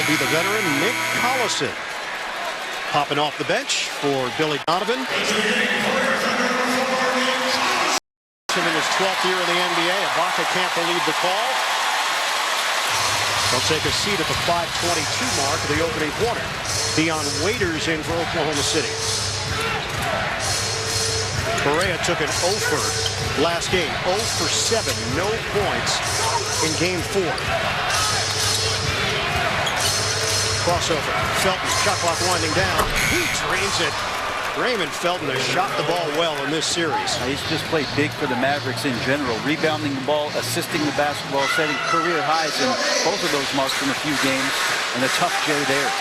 be the veteran Nick Collison. Popping off the bench for Billy Donovan. In his 12th year in the NBA, Ibaka can't believe the call. They'll take a seat at the 5:22 mark of the opening quarter. Dion Waiters in for Oklahoma City. Correa took an 0 for last game. 0 for 7, no points in game 4. Crossover. Felton, shot clock winding down. He drains it. Raymond Felton has shot the ball well in this series. He's just played big for the Mavericks in general, rebounding the ball, assisting the basketball, setting career highs in both of those marks in a few games, and a tough J there.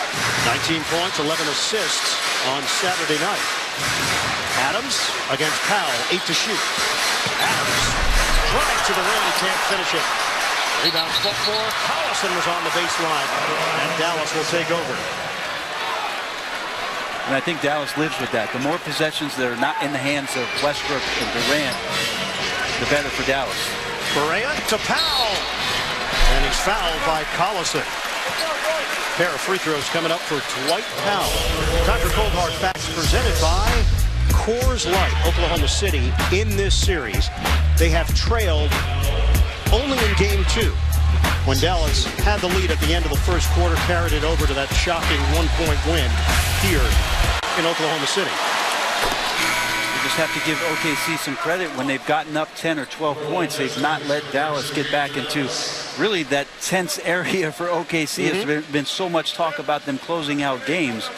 19 points, 11 assists on Saturday night. Adams against Powell, 8 to shoot. Adams right to the rim, he can't finish it. Rebound for Collison was on the baseline, and Dallas will take over. And I think Dallas lives with that. The more possessions that are not in the hands of Westbrook and Durant, the better for Dallas. Correa to Powell, and he's fouled by Collison. Pair of free throws coming up for Dwight Powell. Time for Cold Hard Facts presented by Coors Light. Oklahoma City in this series, they have trailed only in game 2. When Dallas had the lead at the end of the first quarter, carried it over to that shocking 1-point win here in Oklahoma City. You just have to give OKC some credit. When they've gotten up 10 or 12 points, they've not let Dallas get back into really that tense area for OKC. There's been so much talk about them closing out games.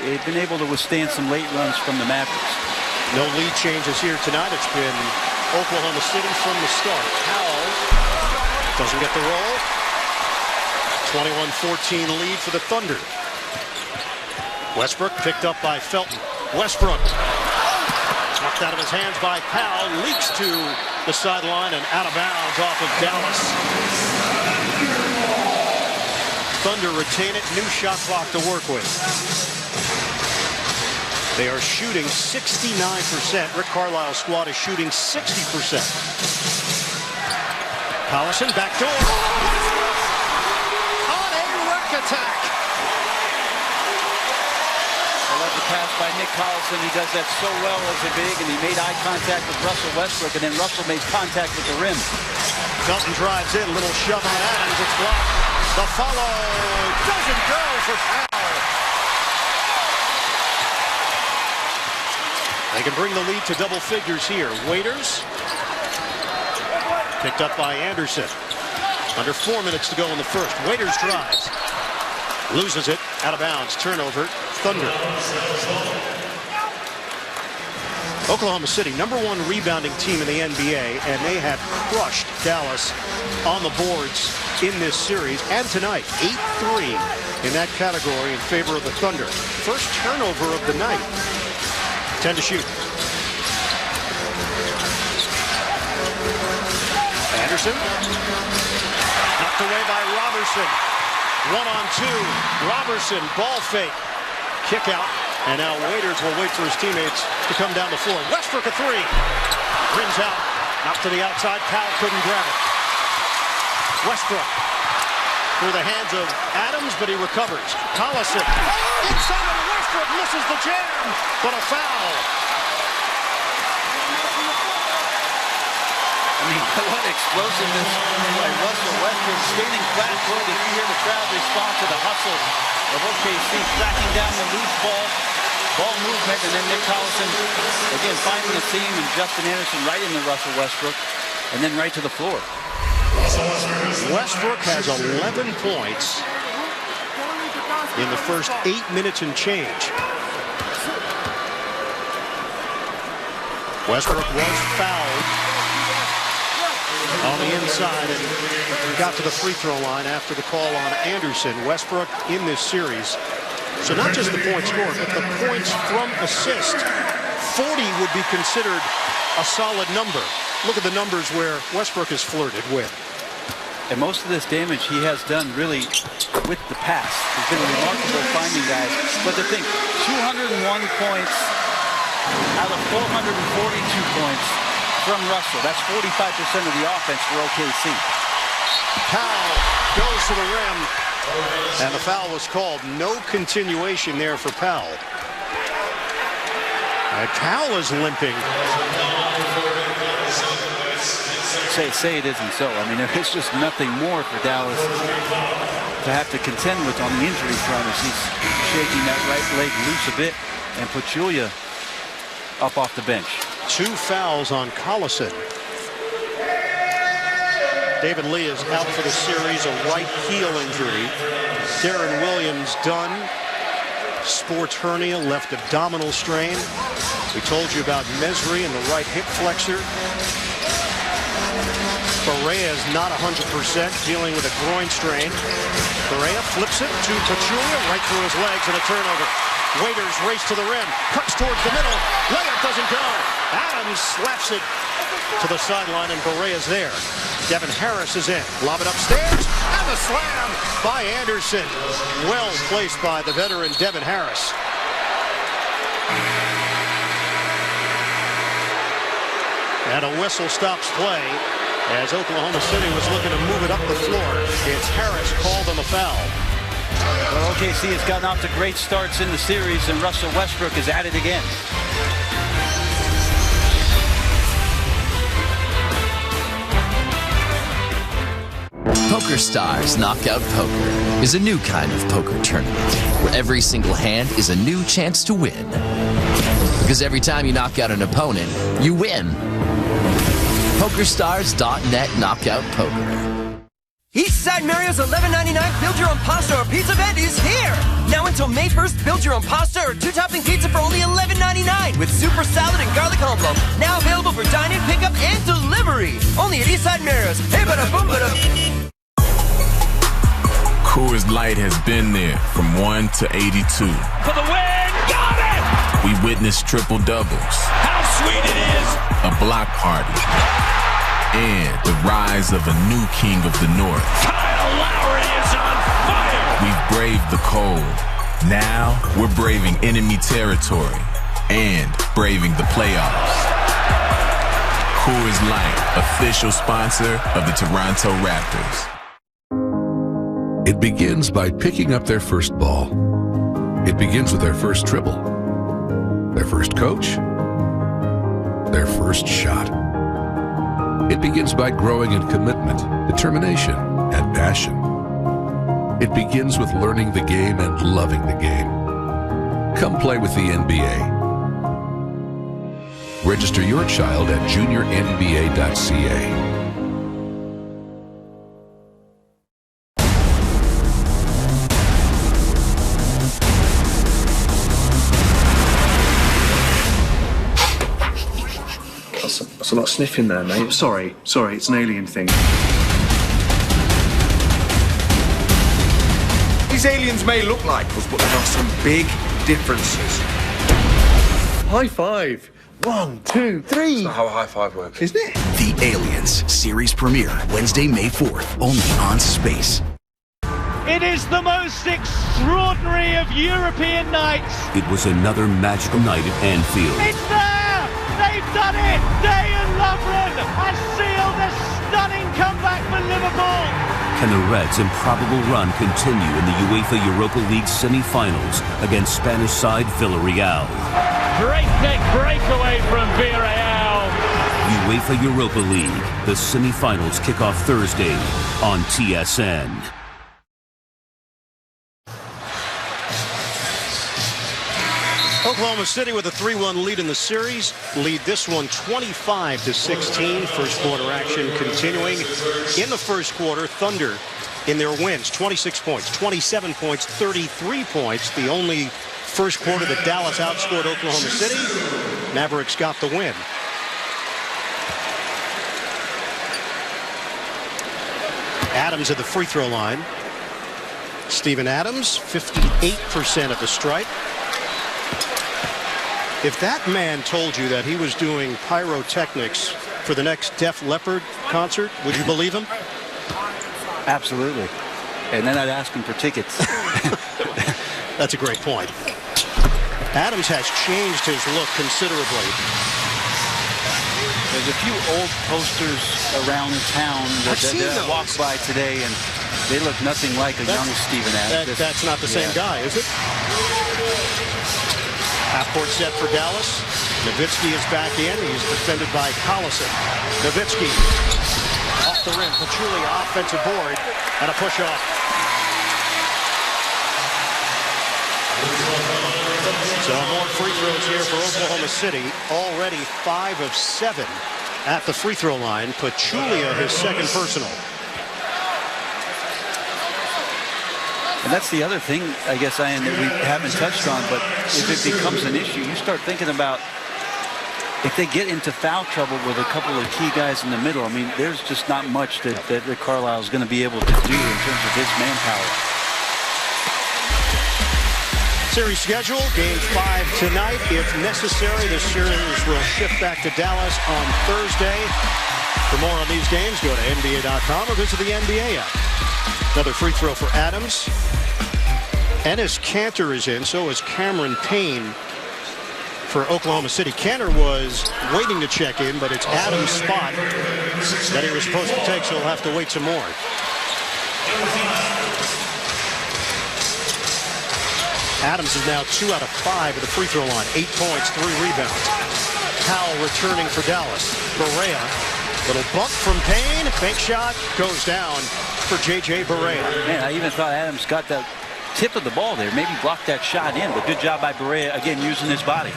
They've been able to withstand some late runs from the Mavericks. No lead changes here tonight. It's been Oklahoma City from the start. Powell doesn't get the roll. 21-14 lead for the Thunder. Westbrook picked up by Felton. Westbrook knocked out of his hands by Powell. Leaks to the sideline and out of bounds off of Dallas. Thunder retain it. New shot clock to work with. They are shooting 69%. Rick Carlisle's squad is shooting 60%. Collison backdoor. On a Rick attack. I love the pass by Nick Collison. He does that so well as a big, and he made eye contact with Russell Westbrook, and then Russell made contact with the rim. Felton drives in, little shove on Adams. It's blocked. The follow doesn't go for Powell. They can bring the lead to double figures here. Waiters picked up by Anderson. Under 4 minutes to go in the first. Waiters drives. Loses it. Out of bounds. Turnover. Thunder. Oklahoma City, #1 rebounding team in the NBA, and they have crushed Dallas on the boards in this series. And tonight, 8-3 in that category in favor of the Thunder. First turnover of the night. 10 to shoot. Anderson. Knocked away by Robertson. 1-on-2. Robertson, ball fake. Kick out. And now Waiters will wait for his teammates to come down the floor. Westbrook a 3. Rims out. Knocked to the outside. Powell couldn't grab it. Westbrook through the hands of Adams, but he recovers. Collison. Inside of Westbrook misses the jam, but a foul. I mean, what explosiveness by Russell Westbrook, skating backward. You hear the crowd respond to the hustle of OKC, tracking down the loose ball movement, and then Nick Collison again finding a seam, and Justin Anderson right into Russell Westbrook, and then right to the floor. Westbrook has 11 points in the first 8 minutes and change. Westbrook was fouled on the inside and got to the free throw line after the call on Anderson. Westbrook in this series, so not just the points scored, but the points from assist. 40 would be considered a solid number. Look at the numbers where Westbrook has flirted with. And most of this damage he has done really with the pass. He's been remarkable finding guys. But to think, 201 points out of 442 points from Russell. That's 45% of the offense for OKC. Powell goes to the rim. And the foul was called. No continuation there for Powell. And Powell is limping. Say it isn't so. I mean, there's just nothing more for Dallas to have to contend with on the injury front as he's shaking that right leg loose a bit, and Pachulia up off the bench. 2 fouls on Collison. David Lee is out for the series, a right heel injury. Darren Williams done. Sports hernia, left abdominal strain. We told you about Mesri and the right hip flexor. Correa is not 100%, dealing with a groin strain. Correa flips it to Pachulia, right through his legs, and a turnover. Waiters race to the rim, cuts towards the middle. Layup doesn't go. Adams slaps it to the sideline, and Correa's there. Devin Harris is in. Lob it upstairs, and the slam by Anderson. Well placed by the veteran Devin Harris. And a whistle stops play as Oklahoma City was looking to move it up the floor. It's Harris called on the foul. Well, OKC has gotten off to great starts in the series, and Russell Westbrook is at it again. Poker Stars Knockout Poker is a new kind of poker tournament where every single hand is a new chance to win. Because every time you knock out an opponent, you win. PokerStars.net Knockout Poker. Eastside Mario's $11.99 Build Your Own Pasta or Pizza event is here! Now until May 1st, build your own pasta or 2-topping pizza for only $11.99 with super salad and garlic combo. Now available for dine-in, pickup, and delivery. Only at Eastside Mario's. Hey, bada boom, bada. Coors Light has been there from 1 to 82. For the win! Got it! We witnessed triple doubles. How sweet it is! A block party. And the rise of a new king of the North. Kyle Lowry is on fire! We've braved the cold. Now we're braving enemy territory and braving the playoffs. Coors Light, official sponsor of the Toronto Raptors. It begins by picking up their first ball. It begins with their first dribble, their first coach, their first shot. It begins by growing in commitment, determination, and passion. It begins with learning the game and loving the game. Come play with the NBA. Register your child at juniornba.ca. That's a lot of sniffing there, mate. Sorry, it's an alien thing. These aliens may look like us, but there are some big differences. High five. 1, 2, 3. That's not how a high five works. Isn't it? The Aliens series premiere Wednesday, May 4th, only on Space. It is the most extraordinary of European nights. It was another magical night at Anfield. It's there! They've done it! Day and Lovren has sealed a stunning comeback for Liverpool. Can the Reds' improbable run continue in the UEFA Europa League semi-finals against Spanish side Villarreal? Breakneck breakaway from Villarreal. UEFA Europa League. The semi-finals kick off Thursday on TSN. Oklahoma City with a 3-1 lead in the series. Lead this one 25-16. First quarter action continuing. In the first quarter, Thunder in their wins. 26 points, 27 points, 33 points. The only first quarter that Dallas outscored Oklahoma City. Mavericks got the win. Adams at the free throw line. Steven Adams, 58% at the stripe. If that man told you that he was doing pyrotechnics for the next Def Leppard concert, would you believe him? Absolutely. And then I'd ask him for tickets. That's a great point. Adams has changed his look considerably. There's a few old posters around town that I walked by today, and They look nothing like a young Steven Adams. That's not the same guy, is it? Half-court set for Dallas. Nowitzki is back in. He's defended by Collison. Nowitzki off the rim. Pachulia offensive board and a push-off. So more free throws here for Oklahoma City. Already 5 of 7 at the free throw line. Pachulia his second personal. And that's the other thing, I guess, Ian, that we haven't touched on, but if it becomes an issue, you start thinking about if they get into foul trouble with a couple of key guys in the middle. I mean, there's just not much that Rick Carlisle is going to be able to do in terms of his manpower. Series schedule, game 5 tonight. If necessary, the series will shift back to Dallas on Thursday. For more on these games, go to NBA.com or visit the NBA app. Another free throw for Adams. Enes Kanter is in, so is Cameron Payne for Oklahoma City. Kanter was waiting to check in, but it's Adams' spot that he was supposed to take, so he'll have to wait some more. Adams is now 2 out of 5 at the free throw line. 8 points, 3 rebounds. Powell returning for Dallas. Barea, little bump from Payne. Fake shot goes down for J.J. Barea. Man, I even thought Adams got the tip of the ball there. Maybe blocked that shot in, but good job by Barea, again, using his body.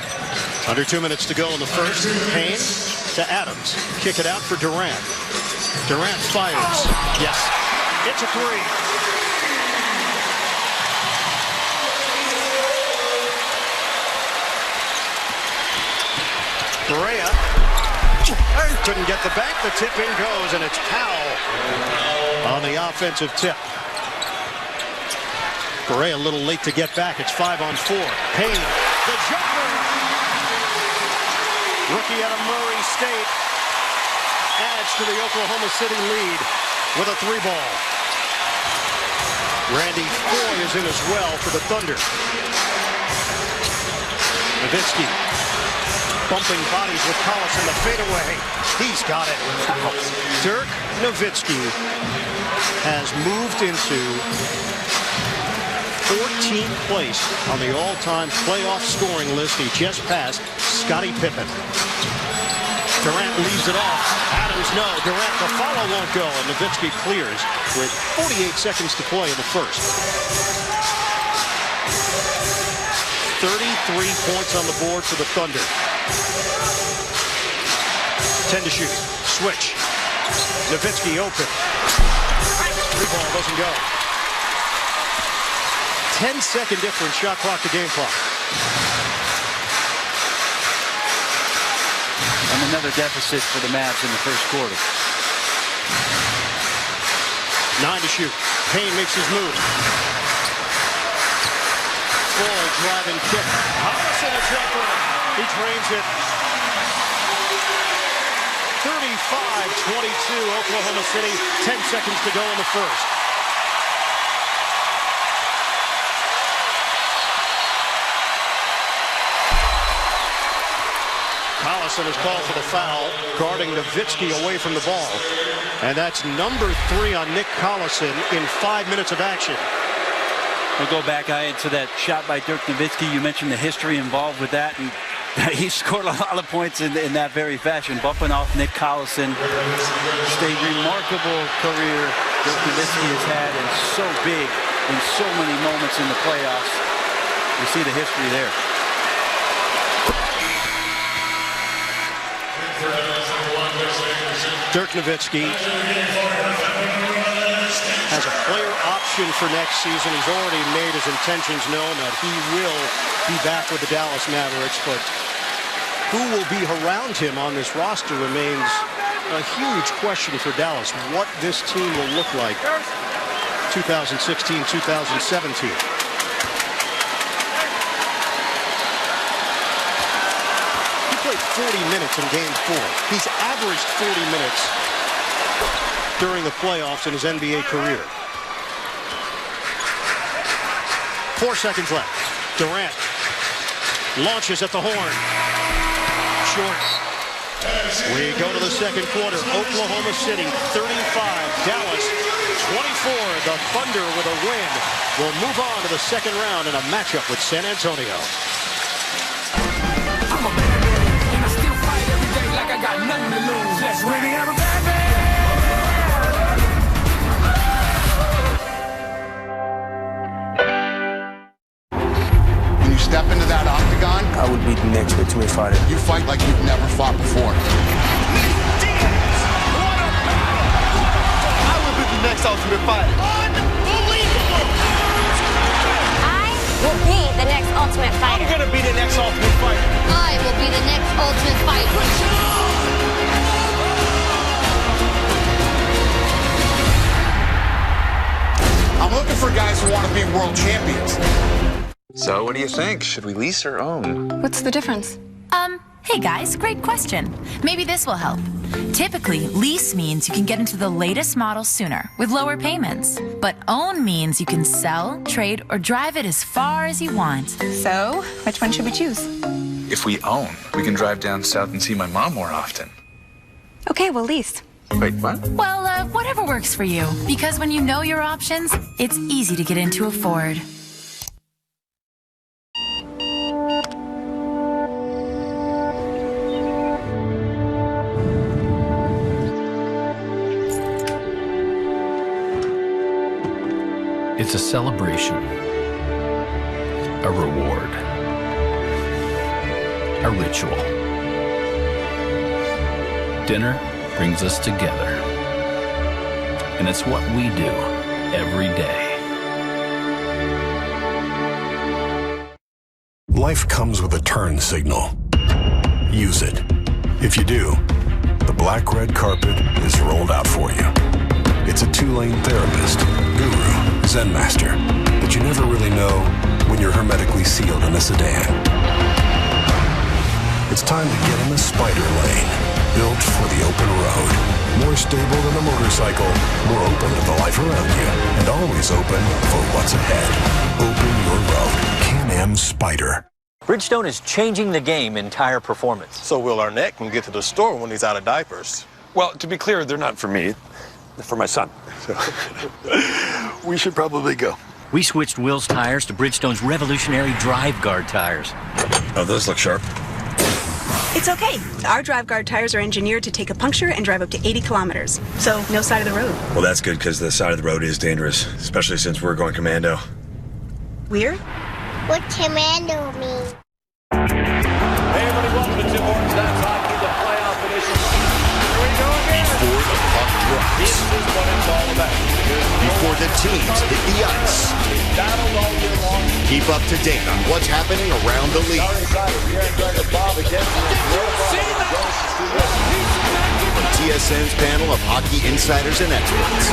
Under 2 minutes to go in the first. Payne to Adams. Kick it out for Durant. Durant fires. Yes. It's a 3. Barea couldn't get the bank. The tip in goes, and it's Powell on the offensive tip. Barea a little late to get back. It's 5 on 4. Payne, the jumper. Rookie out of Murray State adds to the Oklahoma City lead with a 3-ball. Randy Foye is in as well for the Thunder. Nowitzki bumping bodies with Collison, the fadeaway. He's got it. Dirk Nowitzki has moved into 14th place on the all-time playoff scoring list. He just passed Scottie Pippen. Durant leaves it off. Adams, no. Durant, the follow won't go, and Nowitzki clears with 48 seconds to play in the first. 33 points on the board for the Thunder. 10 to shoot. Switch. Nowitzki open. 3-ball doesn't go. 10-second difference, shot clock to game clock. And another deficit for the Mavs in the first quarter. 9 to shoot. Payne makes his move. Full drive and kick. Collison a jumper. He drains it. 35-22 Oklahoma City. 10 seconds to go in the first. Collison is called for the foul, guarding Nowitzki away from the ball. And that's number 3 on Nick Collison in 5 minutes of action. We'll go back, Ian, to that shot by Dirk Nowitzki. You mentioned the history involved with that, and he scored a lot of points in that very fashion, bumping off Nick Collison. Just a remarkable career Dirk Nowitzki has had, and so big in so many moments in the playoffs. You see the history there. Dirk Nowitzki has a player option for next season. He's already made his intentions known that he will be back with the Dallas Mavericks, but who will be around him on this roster remains a huge question for Dallas. What this team will look like 2016-2017. He played 40 minutes in Game 4. He's averaged 40 minutes during the playoffs in his NBA career. 4 seconds left. Durant launches at the horn. Short. We go to the second quarter. Oklahoma City 35, Dallas 24. The Thunder with a win will move on to the second round in a matchup with San Antonio. I'm a bad man, and I still fight every day like I got nothing to lose. Let's win it, I'm a bad man. When you step into that octagon, I would be the next Ultimate Fighter. You fight like you've never fought before. I would be the next Ultimate Fighter. Unbelievable! I will be the next Ultimate Fighter. I'm gonna be the next Ultimate Fighter. I will be the next Ultimate Fighter. I'm looking for guys who want to be world champions. So what do you think? Should we lease or own? What's the difference? Hey guys, great question. Maybe this will help. Typically, lease means you can get into the latest model sooner with lower payments. But own means you can sell, trade, or drive it as far as you want. So, which one should we choose? If we own, we can drive down south and see my mom more often. Okay, well, lease. Wait, what? Well, whatever works for you. Because when you know your options, it's easy to get into a Ford. It's a celebration, a reward, a ritual. Dinner brings us together, and it's what we do every day. Life comes with a turn signal. Use it. If you do, the black red carpet is rolled out for you. It's a two-lane therapist, guru, Zen master, but you never really know when you're hermetically sealed in a sedan. It's time to get in the spider lane, built for the open road. More stable than a motorcycle, more open to the life around you, and always open for what's ahead. Open your road. Can-Am Spider. Bridgestone is changing the game in tire performance. So Will Arnett can get to the store when he's out of diapers. Well, to be clear, they're not for me. They're for my son. So we should probably go. We switched Will's tires to Bridgestone's revolutionary Drive Guard tires. Oh, those look sharp. It's okay. Our Drive Guard tires are engineered to take a puncture and drive up to 80 kilometers. So, no side of the road. Well, that's good because the side of the road is dangerous, especially since we're going commando. Weird? What commando mean? Hey, everybody, welcome to Tim Hortons. That's hockey, the playoff edition. Here we go again. Before the puck drops. This is what it's all about. Before the teams hit the ice. Battled all year long. Keep up to date on what's happening around the league. From TSN's panel of hockey insiders and experts.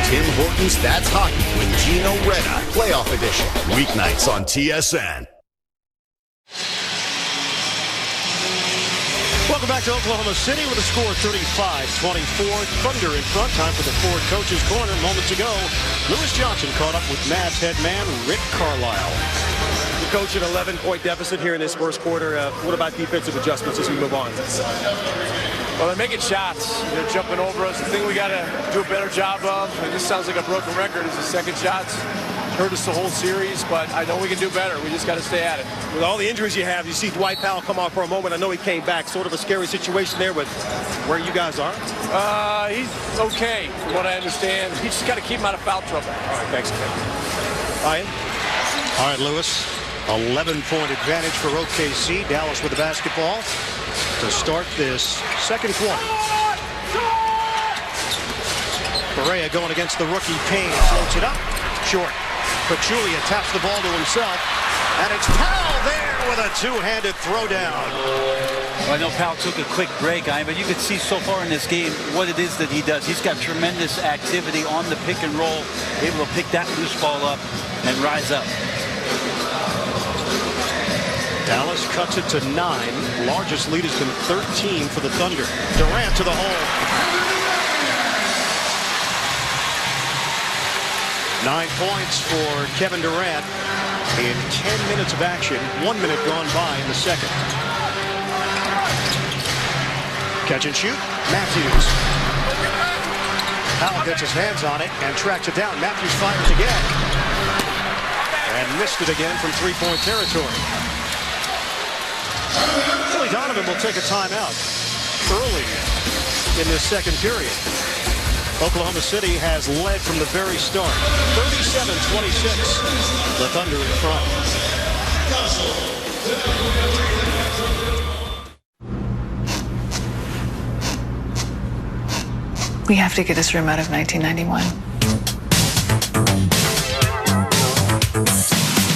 Tim Hortons' That's Hockey with Gino Reda, Playoff Edition. Weeknights on TSN. Welcome back to Oklahoma City with a score 35-24. Thunder in front. Time for the Ford Coach's Corner. Moments ago, Lewis Johnson caught up with Mavs head man Rick Carlisle. The coach an 11-point deficit here in this first quarter. What about defensive adjustments as we move on? Well, they're making shots. They're jumping over us. The thing we got to do a better job of, and this sounds like a broken record, is the second shots. Hurt us the whole series, but I know we can do better. We just got to stay at it. With all the injuries you have, you see Dwight Powell come off for a moment. I know he came back. Sort of a scary situation there, but where you guys are? He's okay, from what I understand. You just got to keep him out of foul trouble. All right, thanks. Ryan? All right, Lewis. 11-point advantage for OKC. Dallas with the basketball to start this second quarter. Correa going against the rookie Payne. Floats it up. Short. Pachulia taps the ball to himself. And it's Powell there with a two-handed throwdown. Well, I know Powell took a quick break, but you can see so far in this game what it is that he does. He's got tremendous activity on the pick and roll, able to pick that loose ball up and rise up. Dallas cuts it to 9. Largest lead has been 13 for the Thunder. Durant to the hole. 9 points for Kevin Durant in 10 minutes of action. 1 minute gone by in the second. Catch and shoot, Matthews. Powell gets his hands on it and tracks it down. Matthews fires again. And missed it again from three-point territory. Billy Donovan will take a timeout early in this second period. Oklahoma City has led from the very start. 37-26. The Thunder in front. We have to get this room out of 1991.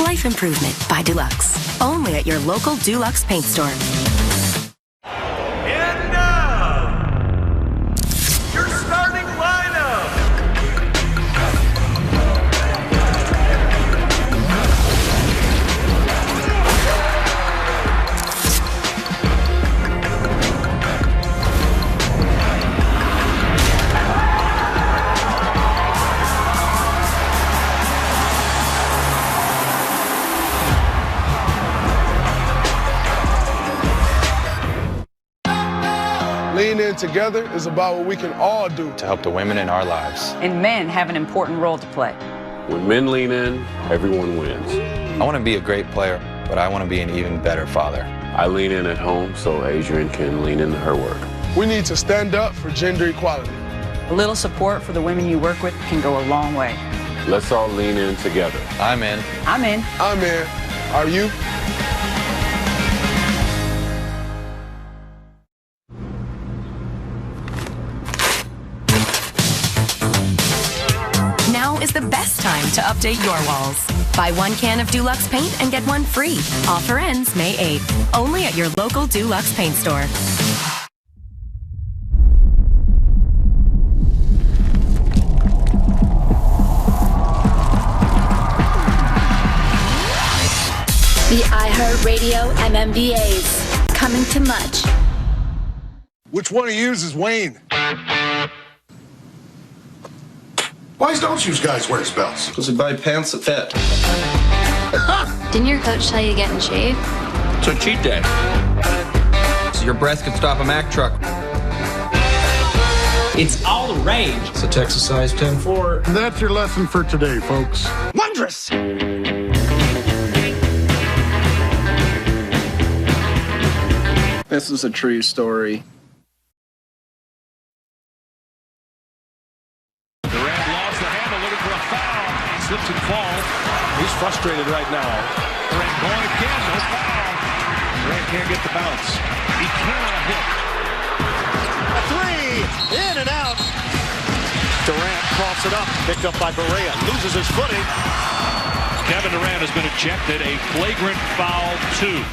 Life Improvement by Dulux. Only at your local Dulux paint store. And now, your starting lineup. Lean In Together is about what we can all do to help the women in our lives. And men have an important role to play. When men lean in, everyone wins. I want to be a great player, but I want to be an even better father. I lean in at home so Adrian can lean into her work. We need to stand up for gender equality. A little support for the women you work with can go a long way. Let's all lean in together. I'm in. I'm in. I'm in. Are you? Now is the best time to update your walls. Buy 1 can of Dulux paint and get 1 free. Offer ends May 8th. Only at your local Dulux paint store. The iHeartRadio MMVAs. Coming to much. Which one of yous is Wayne? Why don't you guys wear belts? Because we buy pants that fit. Didn't your coach tell you to get in shape? It's a cheat day. So your breath can stop a Mack truck. It's all the rage. It's a Texas size 10-4. And that's your lesson for today, folks. Wondrous! This is a true story. Slips and falls. He's frustrated right now. Durant going again. No foul. Durant can't get the bounce. He cannot hit. A three. In and out. Durant coughs it up. Picked up by Barea. Loses his footing. Kevin Durant has been ejected. A flagrant foul 2.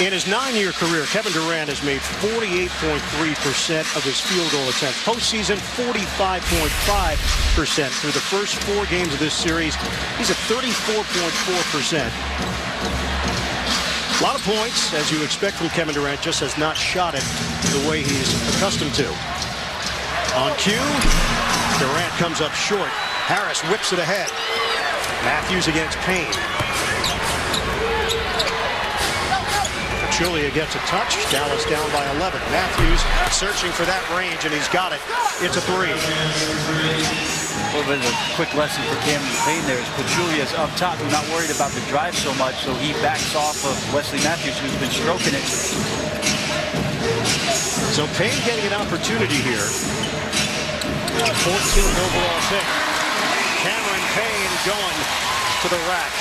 In his 9-year career, Kevin Durant has made 48.3% of his field goal attempts. Postseason, 45.5% through the first 4 games of this series. He's at 34.4%. A lot of points, as you expect from Kevin Durant, just has not shot it the way he's accustomed to. On cue, Durant comes up short. Harris whips it ahead. Matthews against Payne. Julia gets a touch. Dallas down by 11. Matthews searching for that range, and he's got it. It's a 3. A little bit of a quick lesson for Cameron Payne there is Pachulia's up top. He's not worried about the drive so much, so he backs off of Wesley Matthews, who's been stroking it. So Payne getting an opportunity here. 14th overall pick. Cameron Payne going to the rack.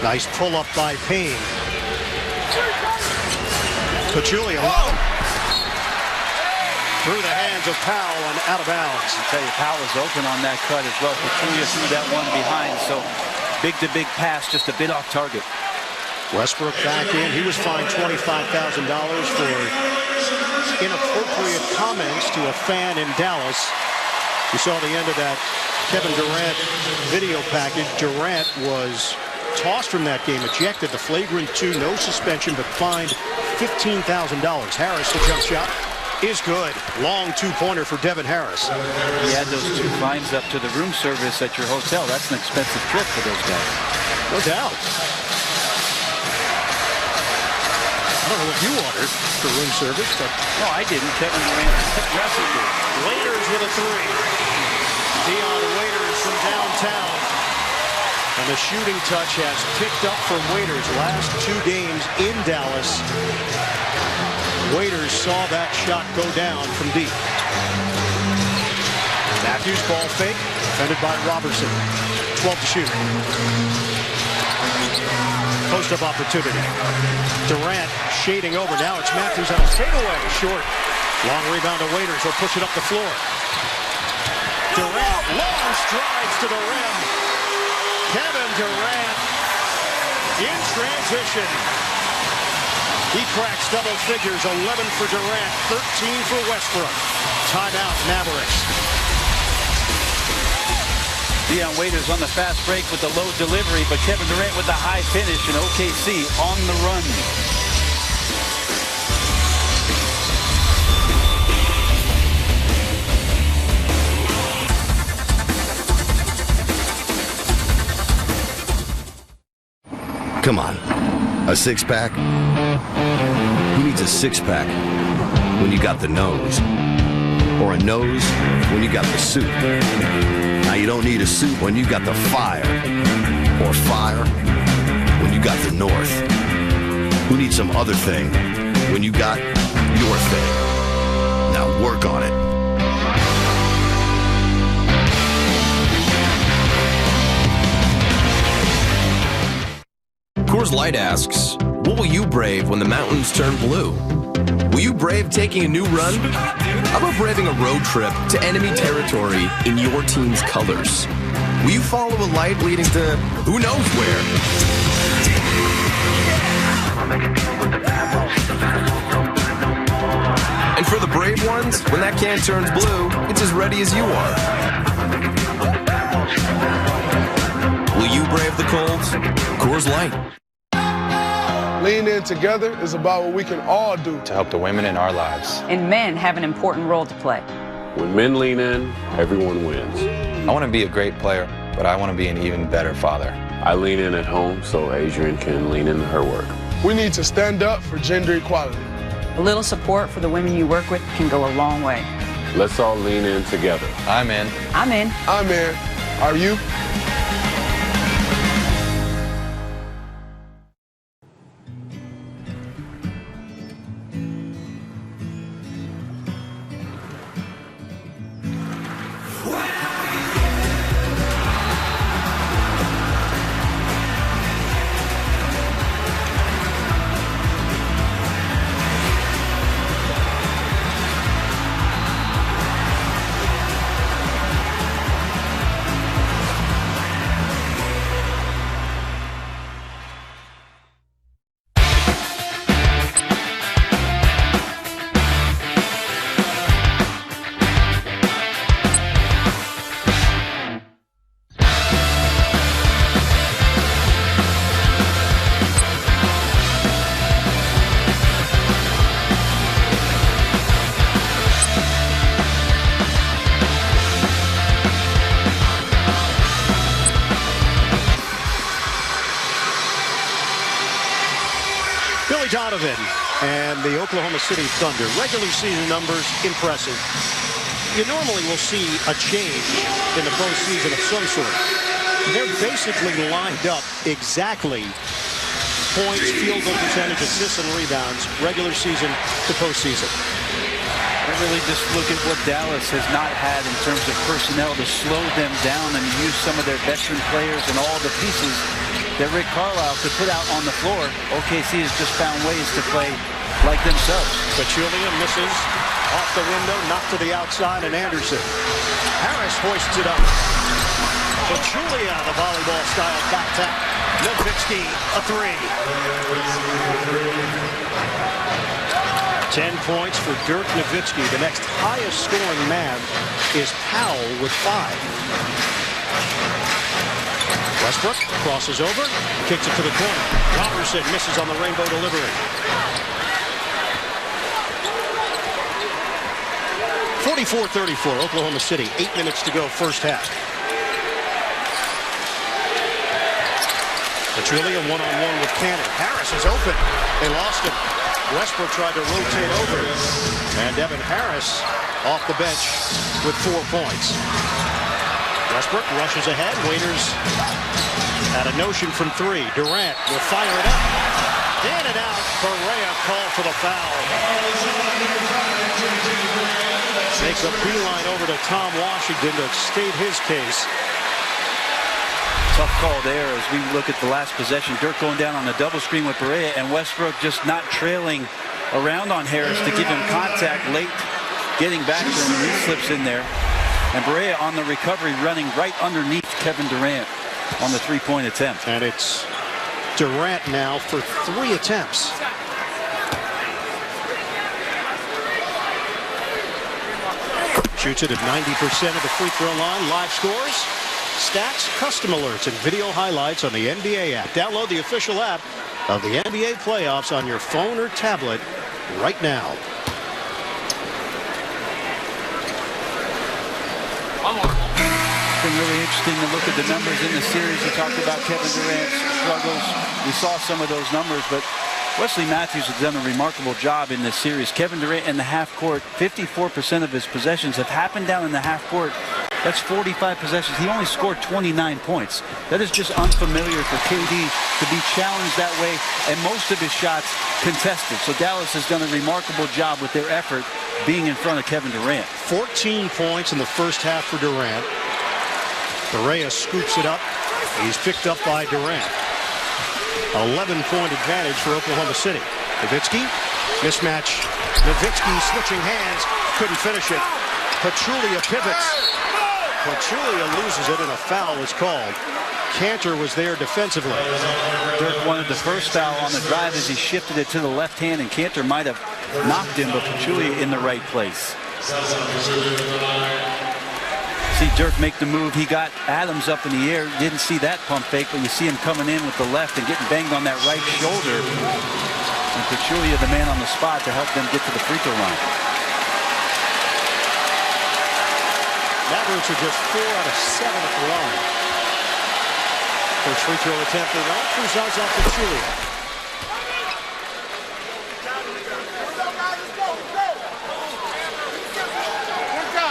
Nice pull-up by Payne. Pachulia through the hands of Powell and out of bounds. I'll tell you, Powell is open on that cut as well. Pachulia threw that one behind, so big-to-big pass, just a bit off target. Westbrook back in. He was fined $25,000 for inappropriate comments to a fan in Dallas. You saw the end of that Kevin Durant video package. Durant was tossed from that game, ejected, the flagrant 2, no suspension, but fined $15,000. Harris, the jump shot is good. Long 2-pointer for Devin Harris. You add those 2 fines up to the room service at your hotel. That's an expensive trip for those guys. No doubt. I don't know if you ordered for room service, but no, I didn't. Kevin Durant aggressively. Waiters with a three. Dion Waiters from downtown. And the shooting touch has picked up from Waiters last 2 games in Dallas. Waiters saw that shot go down from deep. Matthews ball fake, defended by Robertson. 12 to shoot. Post-up opportunity. Durant shading over. Now it's Matthews on a fadeaway. Short. Long rebound to Waiters. He'll push it up the floor. Durant, long strides to the rim. Kevin Durant in transition. He cracks double figures. 11 for Durant, 13 for Westbrook. Timeout, Mavericks. Dion Waiters on the fast break with the low delivery, but Kevin Durant with the high finish, and OKC on the run. Come on, a six-pack? Who needs a six-pack when you got the nose? Or a nose when you got the suit? Now you don't need a suit when you got the fire. Or fire when you got the North. Who needs some other thing when you got your thing? Now work on it. Coors Light asks, what will you brave when the mountains turn blue? Will you brave taking a new run? How about braving a road trip to enemy territory in your team's colors? Will you follow a light leading to who knows where? And for the brave ones, when that can turns blue, it's as ready as you are. Will you brave the cold? Coors Light. Lean In Together is about what we can all do to help the women in our lives. And men have an important role to play. When men lean in, everyone wins. I want to be a great player, but I want to be an even better father. I lean in at home so Adrian can lean into her work. We need to stand up for gender equality. A little support for the women you work with can go a long way. Let's all lean in together. I'm in. I'm in. I'm in. Are you? Donovan and the Oklahoma City Thunder. Regular season numbers, impressive. You normally will see a change in the postseason of some sort. They're basically lined up exactly points, field goal percentage, assists, and rebounds, regular season to postseason. I really just look at what Dallas has not had in terms of personnel to slow them down and use some of their veteran players and all the pieces that Rick Carlisle could put out on the floor. OKC has just found ways to play like themselves. Pachulia misses off the window, knocked to the outside, and Anderson. Harris hoists it up. Pachulia, the volleyball-style back tap. Nowitzki, a three. 10 points for Dirk Nowitzki. The next highest scoring Mav is Powell with 5. Westbrook crosses over, kicks it to the corner. Robertson misses on the rainbow delivery. 44-34, Oklahoma City. 8 minutes to go, first half. Pachulia one-on-one with Cannon. Harris is open. They lost him. Westbrook tried to rotate over, and Devin Harris off the bench with 4 points. Westbrook rushes ahead. Waiters had a notion from 3. Durant will fire it up. In and out. Correa called for the foul. Makes a beeline over to Tom Washington to state his case. Tough call there as we look at the last possession. Dirk going down on a double screen with Correa, and Westbrook just not trailing around on Harris to give him contact late. Getting back to him, and he slips in there. And Correa on the recovery running right underneath Kevin Durant on the three-point attempt. And it's Durant now for 3 attempts. Shoots it at 90% of the free throw line. Live scores, stats, custom alerts, and video highlights on the NBA app. Download the official app of the NBA playoffs on your phone or tablet right now. It's been really interesting to look at the numbers in the series. We talked about Kevin Durant's struggles. We saw some of those numbers, but Wesley Matthews has done a remarkable job in this series. Kevin Durant in the half court, 54% of his possessions have happened down in the half court. That's 45 possessions. He only scored 29 points. That is just unfamiliar for KD to be challenged that way, and most of his shots contested. So Dallas has done a remarkable job with their effort being in front of Kevin Durant. 14 points in the first half for Durant. Correa scoops it up. He's picked up by Durant. 11-point advantage for Oklahoma City. Nowitzki, mismatch. Nowitzki switching hands, couldn't finish it. Pachulia pivots. Pachulia loses it, and a foul is called. Cantor was there defensively. Dirk wanted the first foul on the drive as he shifted it to the left hand, and Cantor might have knocked him, but Pachulia in the right place. See Dirk make the move. He got Adams up in the air. Didn't see that pump fake, but you see him coming in with the left and getting banged on that right shoulder. And Pachulia, the man on the spot to help them get to the free throw line. Mavericks are just 4 out of 7 at the line. First free throw attempt for Ralph Zaza Pachulia.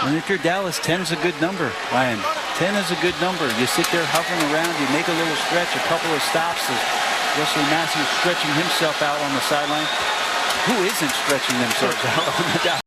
And if you're Dallas, 10 is a good number, Ryan. 10 is a good number. You sit there hovering around, you make a little stretch, a couple of stops. Wesley Matthews stretching himself out on the sideline. Who isn't stretching themselves out on the